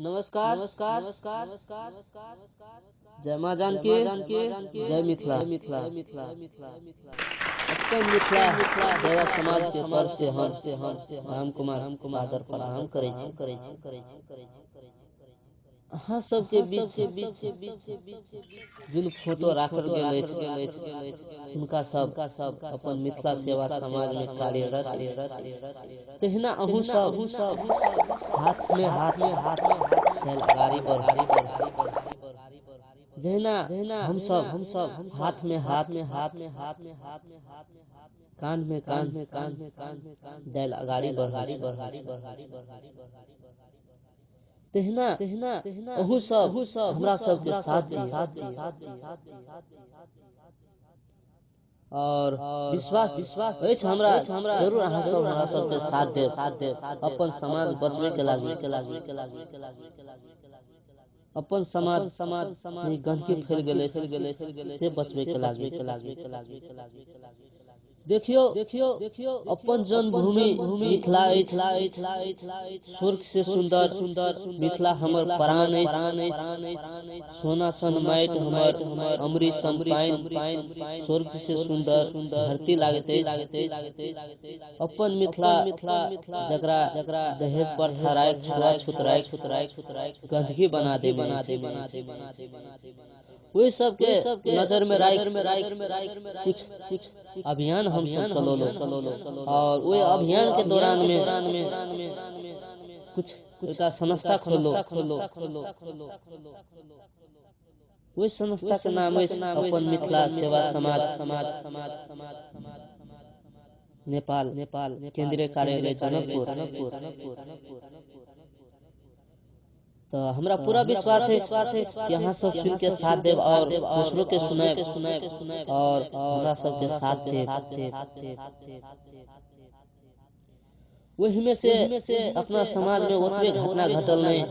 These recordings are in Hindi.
नमस्कार नमस्कार नमस्कार नमस्कार। जय माँ जानकी, जय मिथिला। अपन मिथिला सेवा समाज के तरफ से हम राम कुमार सादर प्रणाम करै छी। अहाँ सबके बीच जिन फोटो राखल गेल अछि उनका सब अपन मिथिला सेवा समाज में कार्यरत। तहिना अहूँ सब हाथ में हाथ दैल अगाड़ी बढ़। जहिना हम सब हाथ में हाथ कान में कान दैल अगाड़ी बढ़। तहिना अहू सब हमरा सबके साथ दी और विश्वास अछि हमरा जरूर अहाँ सब हमरा सबके साथ देब अपन समाज बचबे के लागी। अपन समाज में गंदगी फैल गेले से बचबे के लागी। देखियो अपन जन्मभूमि मिथिला अछि। स्वर्ग से सुंदर मिथिला हमर प्राण अछि। सोना सन माटि हमर अमृत सन पानि। स्वर्ग से सुंदर धरती लागत अछि। अपन मिथिला जकरा दहेज पर छुआछूत गंदगी बना दे। वही सबके नजर में राख कुछ अभियान हम सब चलो और वही अभियान के दौरान में कुछ संस्था खोलो। वही संस्था के नाम है अपन मिथिला सेवा समाज नेपाल केंद्रीय कार्यालय जनकपुर। तो हमरा पूरा विश्वास है कि यहाँ सब सुन के साथ देव और दूसरों के सुनाए और हमरा सब के साथ दे। वही में से अपना समाज में उतने घटना घटल नहीं।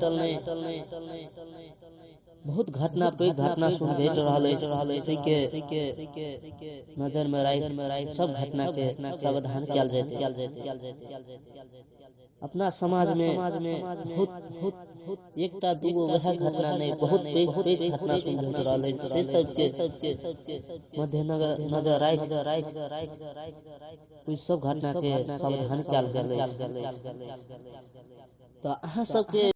बहुत घटना पे घटना सुन भेट रहल के नजर में राख सब घटना के सावधान किया जाए। अपना समाज में बहुत एकटा दूगो वह घटना नहीं बहुत बड़ी घटना सुन भेट रहल है। सबके मध्य नजर राख कुछ सब घटना के सावधान किया गेल। तो अहाँ सबके